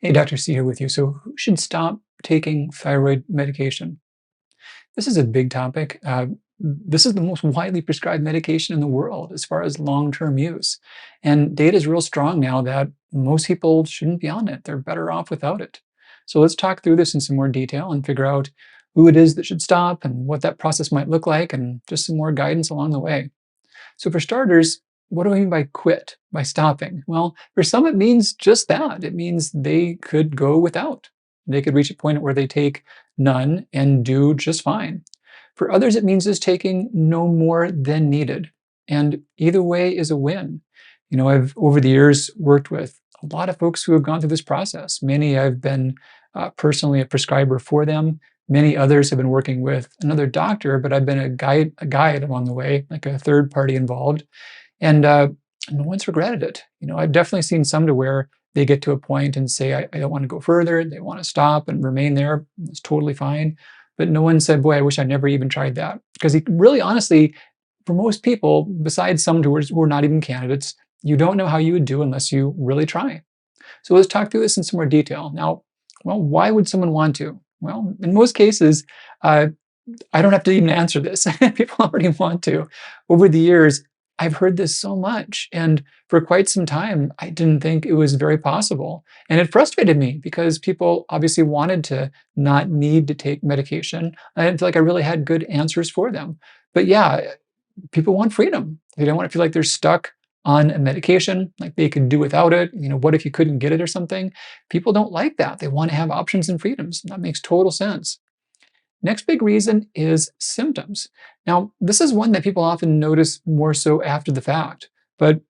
Hey, Dr. C here with you. So, who should stop taking thyroid medication? This is a big topic. This is the most widely prescribed medication in the world as far as long-term use. And data is real strong now that most people shouldn't be on it. They're better off without it. So, let's talk through this in some more detail and figure out who it is that should stop and what that process might look like, and just some more guidance along the way. So for starters, what do I mean by quit, by stopping? Well, for some, it means just that. It means they could go without. They could reach a point where they take none and do just fine. For others, it means just taking no more than needed. And either way is a win. I've over the years worked with a lot of folks who have gone through this process. Many I've been personally a prescriber for them. Many others have been working with another doctor, but I've been a guide along the way, like a third party involved, and no one's regretted it. I've definitely seen some to where they get to a point and say, I don't want to go further. They want to stop and remain there. It's totally fine. But no one said, boy, I wish I never even tried that. Because really, honestly, for most people, besides some who are not even candidates, you don't know how you would do unless you really try. So let's talk through this in some more detail. Now, well, why would someone want to? Well, in most cases, uh, I don't have to even answer this. People already want to. Over the years, I've heard this so much. And for quite some time, I didn't think it was very possible. And it frustrated me because people obviously wanted to not need to take medication. I didn't feel like I really had good answers for them. But yeah, people want freedom. They don't want to feel like they're stuck on a medication, like they could do without it. What if you couldn't get it or something? People don't like that. They want to have options and freedoms. That makes total sense. Next big reason is symptoms. Now, this is one that people often notice more so after the fact, but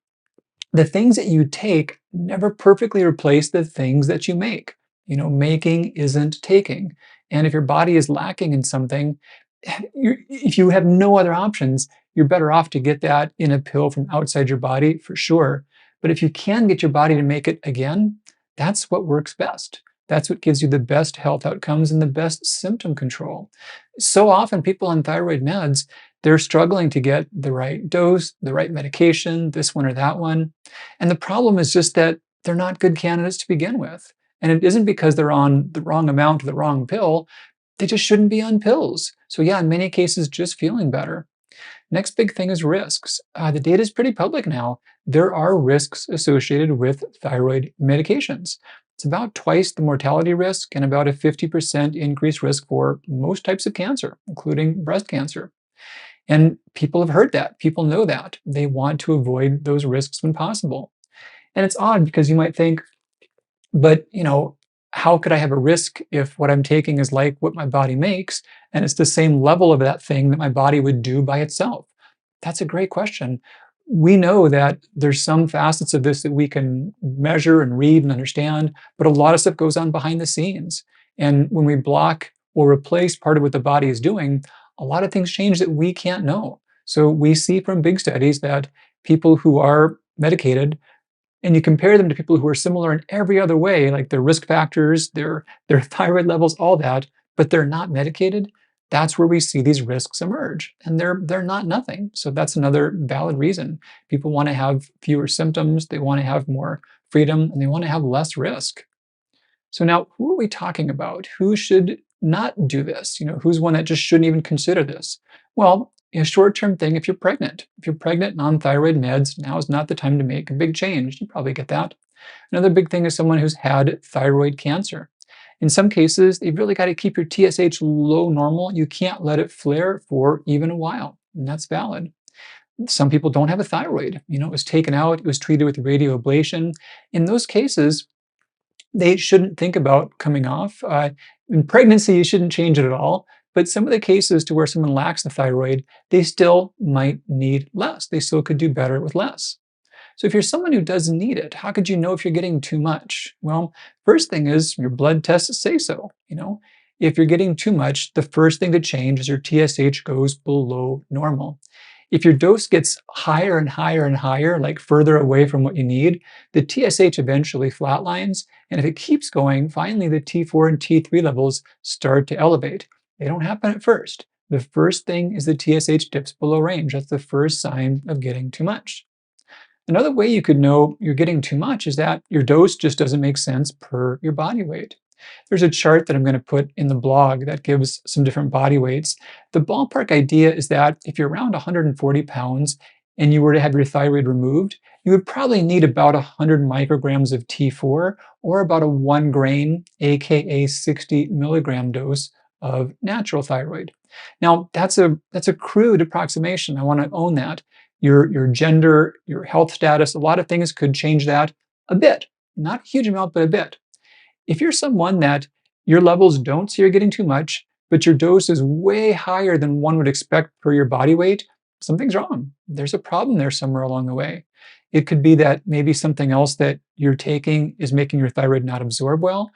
the things that you take never perfectly replace the things that you make. Making isn't taking. And if your body is lacking in something, if you have no other options, you're better off to get that in a pill from outside your body for sure. But if you can get your body to make it again, that's what works best. That's what gives you the best health outcomes and the best symptom control. So often, people on thyroid meds, they're struggling to get the right dose, the right medication, this one or that one. And the problem is just that they're not good candidates to begin with. And it isn't because they're on the wrong amount of the wrong pill. They just shouldn't be on pills. So yeah, in many cases, just feeling better. Next big thing is risks. The data is pretty public now. There are risks associated with thyroid medications. It's about twice the mortality risk and about a 50% increased risk for most types of cancer, including breast cancer. And people have heard that. People know that. They want to avoid those risks when possible. And it's odd because you might think, but how could I have a risk if what I'm taking is like what my body makes and it's the same level of that thing that my body would do by itself? That's a great question. We know that there's some facets of this that we can measure and read and understand, but a lot of stuff goes on behind the scenes. And when we block or replace part of what the body is doing, a lot of things change that we can't know. So we see from big studies that people who are medicated, and you compare them to people who are similar in every other way, like their risk factors, their thyroid levels, all that, but they're not medicated, that's where we see these risks emerge. And they're not nothing. So that's another valid reason. People want to have fewer symptoms, they want to have more freedom, and they want to have less risk. So now, who are we talking about? Who should not do this? Who's one that just shouldn't even consider this? Well, a short-term thing, if you're pregnant. If you're pregnant on thyroid meds, now is not the time to make a big change. You probably get that. Another big thing is someone who's had thyroid cancer. In some cases, you've really got to keep your TSH low normal. You can't let it flare for even a while, and that's valid. Some people don't have a thyroid. It was taken out, it was treated with radioablation. In those cases, they shouldn't think about coming off. In pregnancy, you shouldn't change it at all. But some of the cases to where someone lacks the thyroid, they still might need less. They still could do better with less. So if you're someone who doesn't need it, how could you know if you're getting too much? Well, first thing is your blood tests say so. If you're getting too much, the first thing to change is your TSH goes below normal. If your dose gets higher and higher and higher, like further away from what you need, the TSH eventually flatlines. And if it keeps going, finally the T4 and T3 levels start to elevate. They don't happen at first. The first thing is the TSH dips below range. That's the first sign of getting too much. Another way you could know you're getting too much is that your dose just doesn't make sense per your body weight. There's a chart that I'm going to put in the blog that gives some different body weights. The ballpark idea is that if you're around 140 pounds and you were to have your thyroid removed, you would probably need about 100 micrograms of T4 or about a 1 grain, aka 60 milligram dose of natural thyroid. Now, that's a crude approximation. I want to own that. Your gender, your health status, a lot of things could change that a bit. Not a huge amount, but a bit. If you're someone that your levels don't see you're getting too much, but your dose is way higher than one would expect per your body weight, something's wrong. There's a problem there somewhere along the way. It could be that maybe something else that you're taking is making your thyroid not absorb well.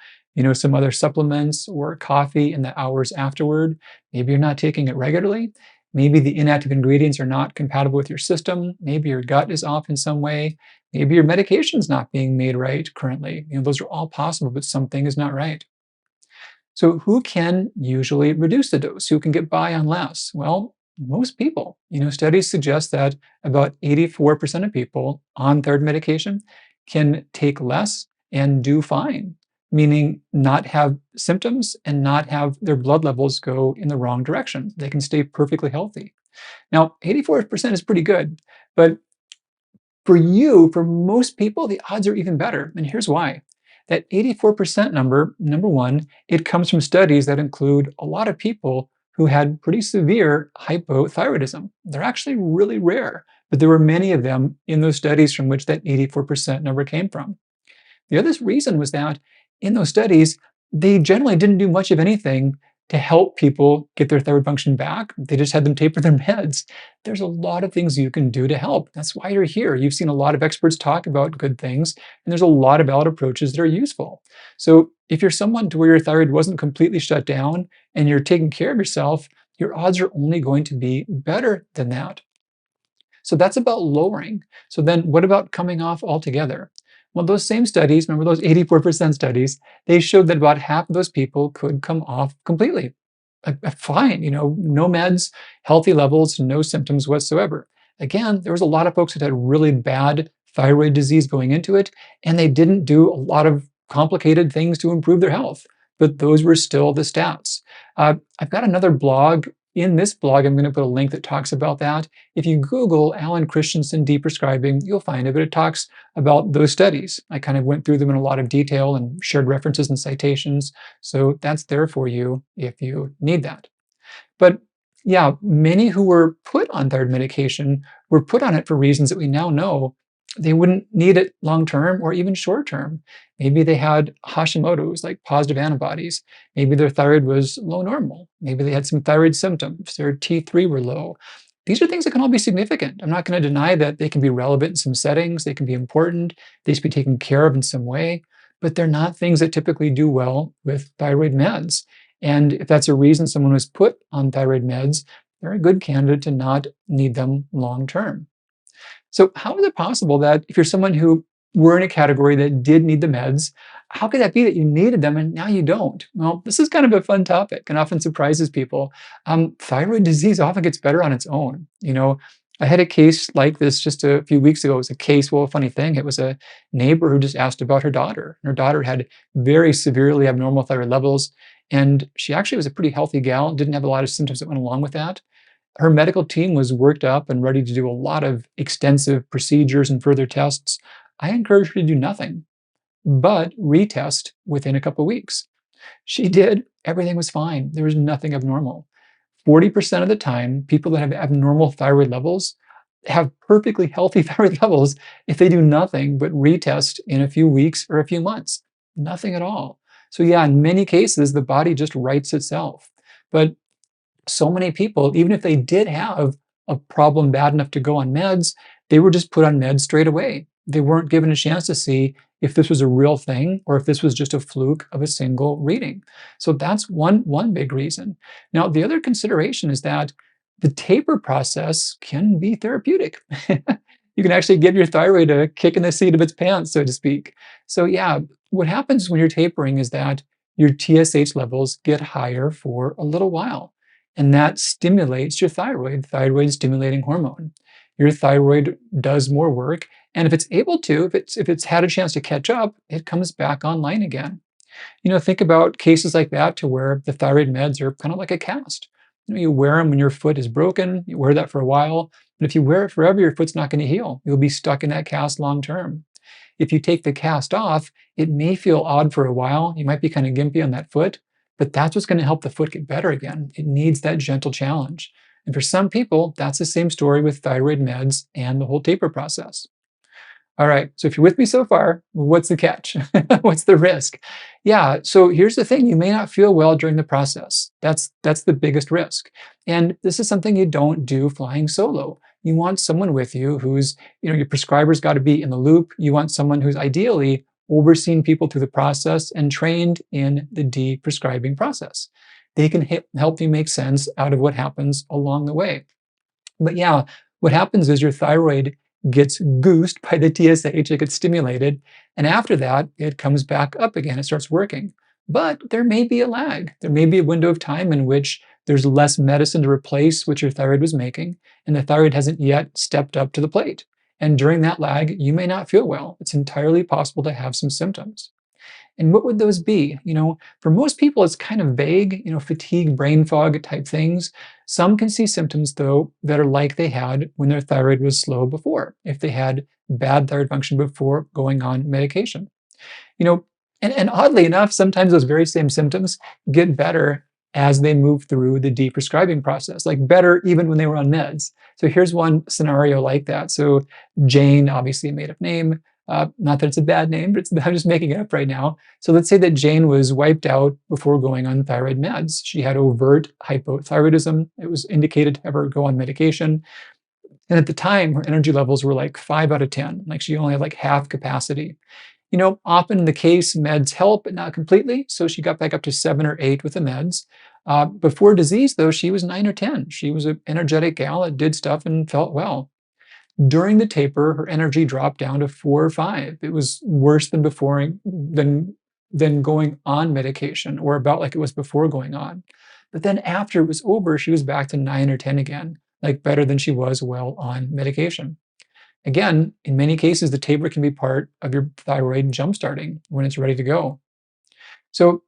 Some other supplements or coffee in the hours afterward. Maybe you're not taking it regularly. Maybe the inactive ingredients are not compatible with your system. Maybe your gut is off in some way. Maybe your medication's not being made right currently. Those are all possible, but something is not right. So who can usually reduce the dose? Who can get by on less? Well, most people. Studies suggest that about 84% of people on thyroid medication can take less and do fine, meaning not have symptoms and not have their blood levels go in the wrong direction. They can stay perfectly healthy. Now, 84% is pretty good, but for most people, the odds are even better. And here's why. That 84% number, number one, it comes from studies that include a lot of people who had pretty severe hypothyroidism. They're actually really rare, but there were many of them in those studies from which that 84% number came from. The other reason was that in those studies, they generally didn't do much of anything to help people get their thyroid function back. They just had them taper their meds. There's a lot of things you can do to help. That's why you're here. You've seen a lot of experts talk about good things, and there's a lot of valid approaches that are useful. So if you're someone to where your thyroid wasn't completely shut down and you're taking care of yourself, your odds are only going to be better than that. So that's about lowering. So then what about coming off altogether? Well, those same studies, remember those 84% studies, they showed that about half of those people could come off completely. Fine, no meds, healthy levels, no symptoms whatsoever. Again, there was a lot of folks that had really bad thyroid disease going into it, and they didn't do a lot of complicated things to improve their health, but those were still the stats. I've got another blog. In this blog, I'm going to put a link that talks about that. If you Google Alan Christianson deprescribing, you'll find it, but it talks about those studies. I kind of went through them in a lot of detail and shared references and citations. So that's there for you if you need that. But yeah, many who were put on thyroid medication were put on it for reasons that we now know they wouldn't need it long term or even short term. Maybe they had Hashimoto's, like positive antibodies. Maybe their thyroid was low normal. Maybe they had some thyroid symptoms. Their T3 were low. These are things that can all be significant. I'm not going to deny that they can be relevant in some settings. They can be important. They should be taken care of in some way. But they're not things that typically do well with thyroid meds. And if that's a reason someone was put on thyroid meds, they're a good candidate to not need them long term. So how is it possible that if you're someone who were in a category that did need the meds, how could that be that you needed them and now you don't? Well, this is kind of a fun topic and often surprises people. Thyroid disease often gets better on its own. I had a case like this just a few weeks ago. It was a case, well, a funny thing, it was a neighbor who just asked about her daughter. Her daughter had very severely abnormal thyroid levels, and she actually was a pretty healthy gal, didn't have a lot of symptoms that went along with that. Her medical team was worked up and ready to do a lot of extensive procedures and further tests. I encouraged her to do nothing but retest within a couple of weeks. She did. Everything was fine. There was nothing abnormal. 40% of the time, people that have abnormal thyroid levels have perfectly healthy thyroid levels if they do nothing but retest in a few weeks or a few months. Nothing at all. So yeah, in many cases, the body just rights itself. But so many people, even if they did have a problem bad enough to go on meds, they were just put on meds straight away. They weren't given a chance to see if this was a real thing or if this was just a fluke of a single reading. So that's one big reason. Now, the other consideration is that the taper process can be therapeutic. You can actually give your thyroid a kick in the seat of its pants, so to speak. So yeah, what happens when you're tapering is that your TSH levels get higher for a little while. And that stimulates your thyroid stimulating hormone. Your thyroid does more work And if it's able to, if it's had a chance to catch up, it comes back online again. Think about cases like that to where the thyroid meds are kind of like a cast. You wear them when your foot is broken, you wear that for a while, but if you wear it forever, your foot's not going to heal. You'll be stuck in that cast long term. If you take the cast off, it may feel odd for a while. You might be kind of gimpy on that foot, but that's what's going to help the foot get better again. It needs that gentle challenge. And for some people, that's the same story with thyroid meds and the whole taper process. All right, so if you're with me so far, what's the catch? What's the risk? Yeah, so here's the thing, you may not feel well during the process. That's the biggest risk. And this is something you don't do flying solo. You want someone with you who's, your prescriber's got to be in the loop. You want someone who's ideally overseen people through the process and trained in the de-prescribing process. They can help you make sense out of what happens along the way. But yeah, what happens is your thyroid gets goosed by the TSH, it gets stimulated, and after that, it comes back up again, it starts working. But there may be a lag. There may be a window of time in which there's less medicine to replace what your thyroid was making, and the thyroid hasn't yet stepped up to the plate. And during that lag, you may not feel well. It's entirely possible to have some symptoms. And what would those be? For most people, it's kind of vague, fatigue, brain fog type things. Some can see symptoms, though, that are like they had when their thyroid was slow before, if they had bad thyroid function before going on medication. You know, and oddly enough, sometimes those very same symptoms get better as they move through the de-prescribing process, like better even when they were on meds. So here's one scenario like that. So Jane, obviously a made-up name, not that it's a bad name, but I'm just making it up right now. So let's say that Jane was wiped out before going on thyroid meds. She had overt hypothyroidism. It was indicated to have her go on medication. And at the time, her energy levels were like 5 out of 10. Like she only had like half capacity. Often in the case, meds help, but not completely. So she got back up to 7 or 8 with the meds. Before disease, though, she was 9 or 10. She was an energetic gal that did stuff and felt well. During the taper, her energy dropped down to 4 or 5. It was worse than before, than going on medication, or about like it was before going on. But then after it was over, she was back to 9 or 10 again, like better than she was well on medication. Again, in many cases, the taper can be part of your thyroid jumpstarting when it's ready to go. So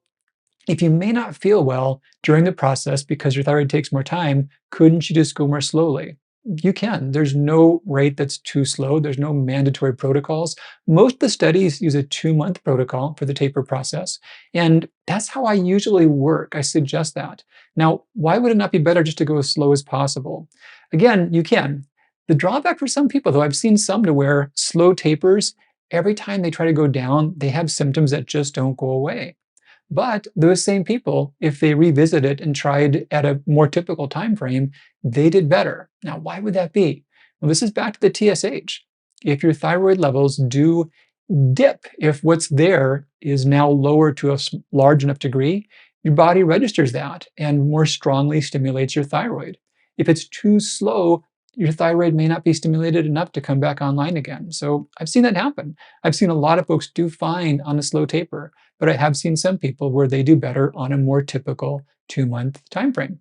if you may not feel well during the process because your thyroid takes more time, couldn't you just go more slowly? You can. There's no rate that's too slow. There's no mandatory protocols. Most of the studies use a 2-month protocol for the taper process. And that's how I usually work. I suggest that. Now, why would it not be better just to go as slow as possible? Again, you can. The drawback for some people, though, I've seen some to where slow tapers, every time they try to go down, they have symptoms that just don't go away. But those same people, if they revisit it and tried at a more typical time frame, they did better. Now, why would that be? Well, this is back to the TSH. If your thyroid levels do dip, if what's there is now lower to a large enough degree, your body registers that and more strongly stimulates your thyroid. If it's too slow, your thyroid may not be stimulated enough to come back online again. So I've seen that happen. I've seen a lot of folks do fine on a slow taper, but I have seen some people where they do better on a more typical 2-month time frame.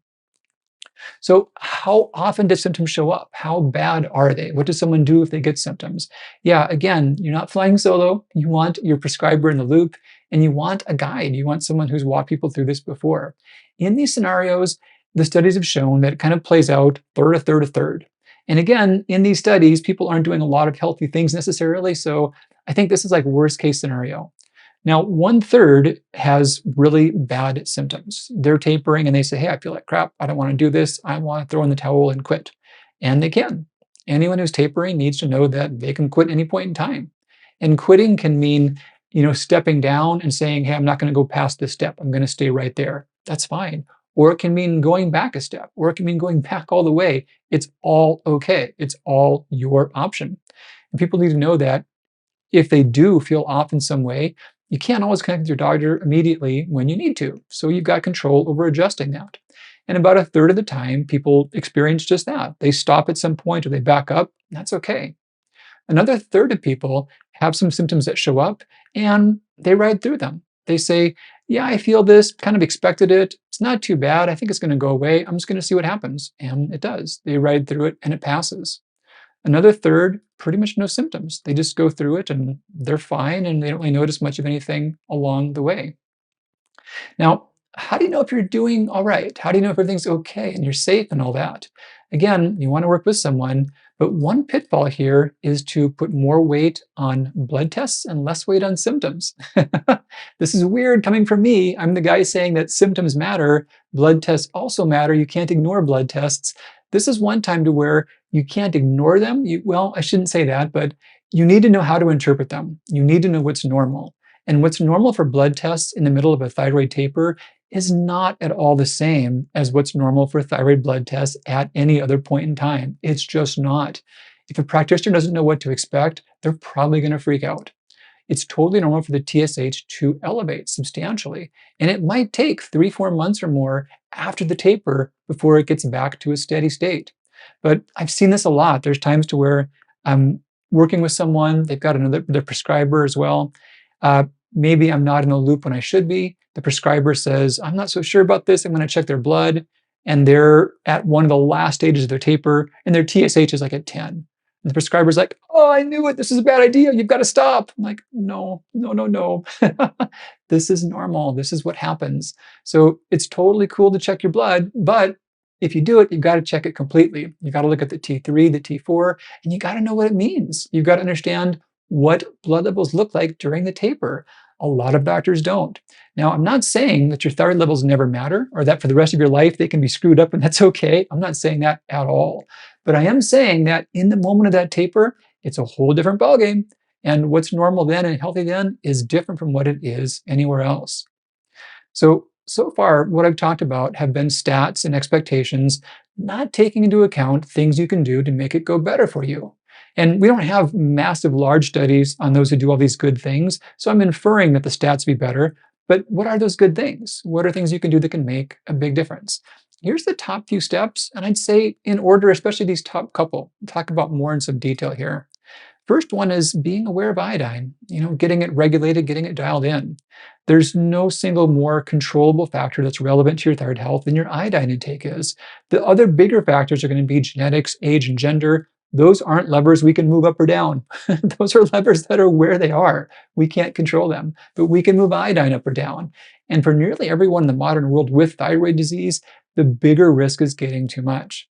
So how often do symptoms show up? How bad are they? What does someone do if they get symptoms? Yeah, again, you're not flying solo. You want your prescriber in the loop, and you want a guide. You want someone who's walked people through this before. In these scenarios, the studies have shown that it kind of plays out third, a third, a third. And again, in these studies, people aren't doing a lot of healthy things necessarily, so I think this is like worst case scenario. Now, 1/3 has really bad symptoms. They're tapering and they say, hey, I feel like crap. I don't want to do this. I want to throw in the towel and quit. And they can. Anyone who's tapering needs to know that they can quit any point in time. And quitting can mean, stepping down and saying, hey, I'm not going to go past this step. I'm going to stay right there. That's fine. Or it can mean going back a step, or it can mean going back all the way. It's all okay. It's all your option. And people need to know that if they do feel off in some way, you can't always connect with your doctor immediately when you need to. So you've got control over adjusting that. And about 1/3 of the time, people experience just that. They stop at some point or they back up. That's okay. Another 1/3 of people have some symptoms that show up and they ride through them. They say, yeah, I feel this, kind of expected it. It's not too bad. I think it's going to go away. I'm just going to see what happens. And it does. They ride through it and it passes. Another 1/3 pretty much no symptoms. They just go through it and they're fine and they don't really notice much of anything along the way. Now, how do you know if you're doing all right? How do you know if everything's okay and you're safe and all that? Again, you want to work with someone, but one pitfall here is to put more weight on blood tests and less weight on symptoms. This is weird coming from me. I'm the guy saying that symptoms matter, blood tests also matter. You can't ignore blood tests. This is one time to where you can't ignore them. Well, I shouldn't say that, but you need to know how to interpret them. You need to know what's normal. And what's normal for blood tests in the middle of a thyroid taper is not at all the same as what's normal for thyroid blood tests at any other point in time. It's just not. If a practitioner doesn't know what to expect, they're probably going to freak out. It's totally normal for the TSH to elevate substantially, and it might take 3-4 months or more after the taper before it gets back to a steady state. But I've seen this a lot. There's times to where I'm working with someone, they've got their prescriber as well. Maybe I'm not in the loop when I should be. The prescriber says, I'm not so sure about this. I'm going to check their blood. And they're at one of the last stages of their taper, and their TSH is like at 10. And the prescriber's like, oh, I knew it. This is a bad idea. You've got to stop. I'm like, no, no, no, no. This is normal. This is what happens. So it's totally cool to check your blood, but if you do it, you've got to check it completely. You've got to look at the T3, the T4, and you got to know what it means. You've got to understand what blood levels look like during the taper. A lot of doctors don't. Now, I'm not saying that your thyroid levels never matter or that for the rest of your life they can be screwed up and that's okay. I'm not saying that at all. But I am saying that in the moment of that taper, it's a whole different ballgame. And what's normal then and healthy then is different from what it is anywhere else. So far, what I've talked about have been stats and expectations, not taking into account things you can do to make it go better for you. And we don't have massive, large studies on those who do all these good things, so I'm inferring that the stats be better. But what are those good things? What are things you can do that can make a big difference? Here's the top few steps, and I'd say in order, especially these top couple. We'll talk about more in some detail here. First one is being aware of iodine, getting it regulated, getting it dialed in. There's no single more controllable factor that's relevant to your thyroid health than your iodine intake is. The other bigger factors are going to be genetics, age, and gender. Those aren't levers we can move up or down. Those are levers that are where they are. We can't control them, but we can move iodine up or down. And for nearly everyone in the modern world with thyroid disease, the bigger risk is getting too much.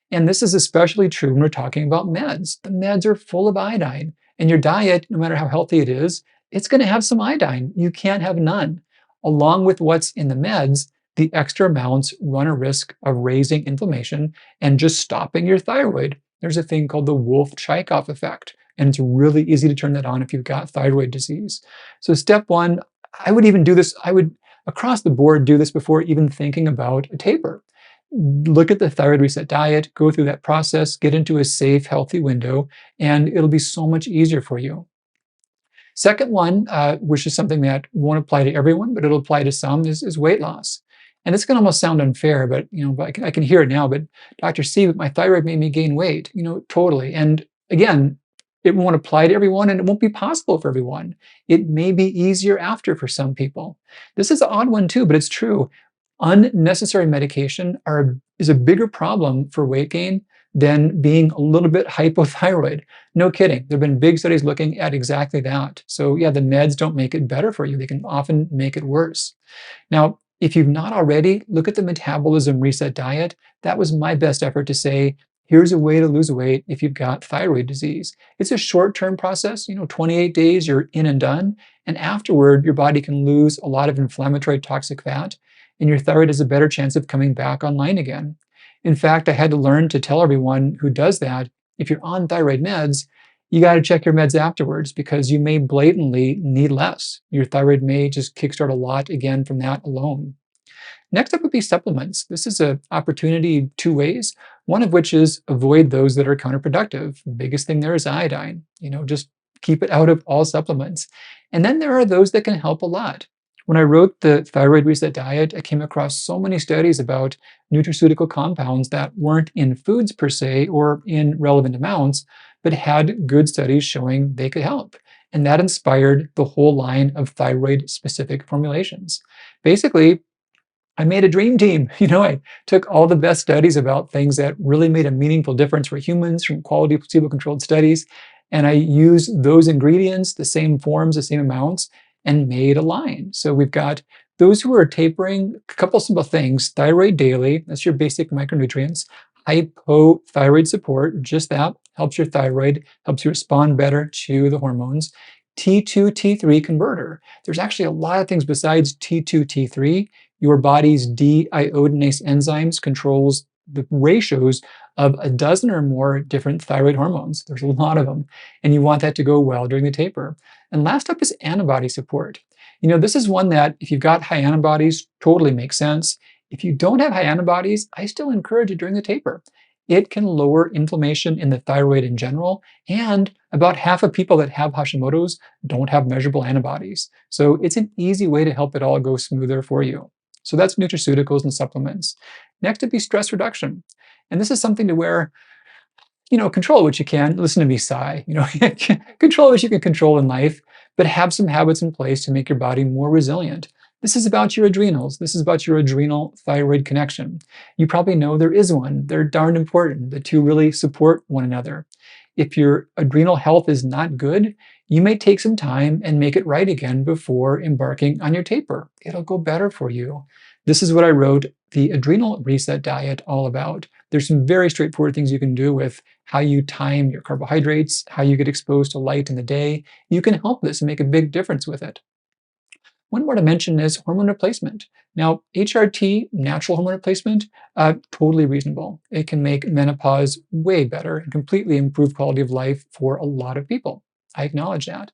And this is especially true when we're talking about meds. The meds are full of iodine, and your diet, no matter how healthy it is, it's going to have some iodine. You can't have none. Along with what's in the meds, the extra amounts run a risk of raising inflammation and just stopping your thyroid. There's a thing called the Wolff-Chaikoff effect, and it's really easy to turn that on if you've got thyroid disease. So step one, I would even do this, I would across the board do this before even thinking about a taper. Look at the Thyroid Reset Diet, go through that process, get into a safe, healthy window, and it'll be so much easier for you. Second one, which is something that won't apply to everyone, but it'll apply to some, is weight loss. And this can almost sound unfair, but I can hear it now. But Dr. C, my thyroid made me gain weight. Totally. And again, it won't apply to everyone, and it won't be possible for everyone. It may be easier after for some people. This is an odd one too, but it's true. Unnecessary medication is a bigger problem for weight gain than being a little bit hypothyroid. No kidding. There have been big studies looking at exactly that. So yeah, the meds don't make it better for you. They can often make it worse. Now, if you've not already, look at the Metabolism Reset Diet. That was my best effort to say, here's a way to lose weight if you've got thyroid disease. It's a short-term process, 28 days, you're in and done. And afterward, your body can lose a lot of inflammatory toxic fat, and your thyroid has a better chance of coming back online again. In fact, I had to learn to tell everyone who does that, if you're on thyroid meds, you got to check your meds afterwards because you may blatantly need less. Your thyroid may just kickstart a lot again from that alone. Next up would be supplements. This is an opportunity two ways, one of which is avoid those that are counterproductive. The biggest thing there is iodine. Just keep it out of all supplements. And then there are those that can help a lot. When I wrote the Thyroid Reset Diet, I came across so many studies about nutraceutical compounds that weren't in foods per se or in relevant amounts, but had good studies showing they could help. And that inspired the whole line of thyroid-specific formulations. Basically, I made a dream team. I took all the best studies about things that really made a meaningful difference for humans from quality placebo-controlled studies, And I use those ingredients, the same forms, the same amounts, and made a line. So we've got those who are tapering, a couple simple things: thyroid daily, that's your basic micronutrients; hypothyroid support, just that, helps your thyroid, helps you respond better to the hormones; T2, T3 converter. There's actually a lot of things besides T2, T3. Your body's deiodinase enzymes controls the ratios of a dozen or more different thyroid hormones. There's a lot of them, and you want that to go well during the taper. And last up is antibody support. This is one that if you've got high antibodies, totally makes sense. If you don't have high antibodies, I still encourage it during the taper. It can lower inflammation in the thyroid in general, and about half of people that have Hashimoto's don't have measurable antibodies. So it's an easy way to help it all go smoother for you. So that's nutraceuticals and supplements. Next would be stress reduction. And this is something to where, control what you can. Listen to me sigh. Control what you can control in life, but have some habits in place to make your body more resilient. This is about your adrenals. This is about your adrenal thyroid connection. You probably know there is one. They're darn important. The two really support one another. If your adrenal health is not good, you may take some time and make it right again before embarking on your taper. It'll go better for you. This is what I wrote the Adrenal Reset Diet all about. There's some very straightforward things you can do with how you time your carbohydrates, how you get exposed to light in the day. You can help this and make a big difference with it. One more to mention is hormone replacement. Now, HRT, natural hormone replacement, totally reasonable. It can make menopause way better and completely improve quality of life for a lot of people. I acknowledge that.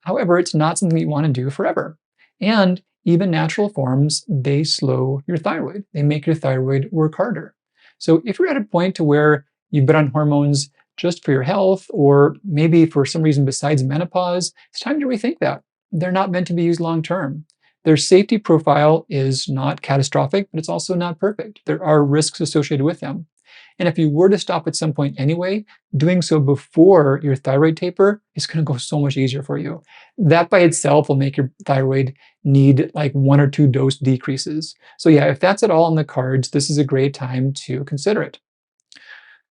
However, it's not something you want to do forever. And even natural forms, they slow your thyroid. They make your thyroid work harder. So if you're at a point to where you've been on hormones just for your health, or maybe for some reason besides menopause, it's time to rethink that. They're not meant to be used long term. Their safety profile is not catastrophic, but it's also not perfect. There are risks associated with them. And if you were to stop at some point anyway, doing so before your thyroid taper is going to go so much easier for you. That by itself will make your thyroid need like 1 or 2 dose decreases. So yeah, if that's at all on the cards, this is a great time to consider it.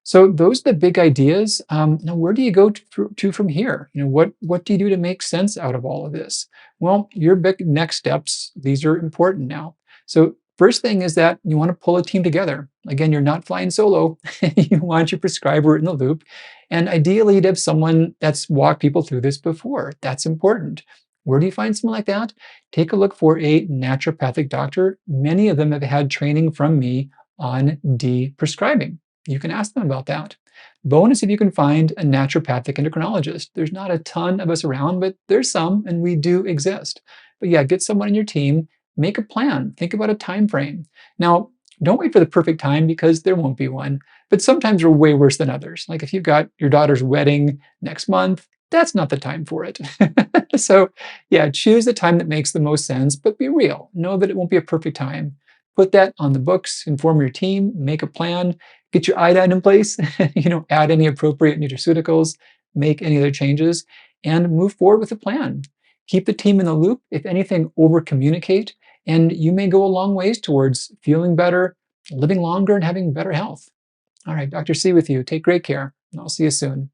So those are the big ideas. Now, where do you go to from here? What do you do to make sense out of all of this? Well, your big next steps, these are important now. So first thing is that you want to pull a team together. Again, you're not flying solo. You want your prescriber in the loop. And ideally, you'd have someone that's walked people through this before. That's important. Where do you find someone like that? Take a look for a naturopathic doctor. Many of them have had training from me on prescribing. You can ask them about that. Bonus if you can find a naturopathic endocrinologist. There's not a ton of us around, but there's some, and we do exist. But yeah, get someone in your team, make a plan, think about a time frame. Now, don't wait for the perfect time because there won't be one, but sometimes we're way worse than others. Like if you've got your daughter's wedding next month, that's not the time for it. So yeah, choose the time that makes the most sense, but be real. Know that it won't be a perfect time. Put that on the books, inform your team, make a plan, get your iodine in place, add any appropriate nutraceuticals, make any other changes, and move forward with a plan. Keep the team in the loop. If anything, over communicate, and you may go a long ways towards feeling better, living longer, and having better health. All right, Dr. C with you. Take great care, and I'll see you soon.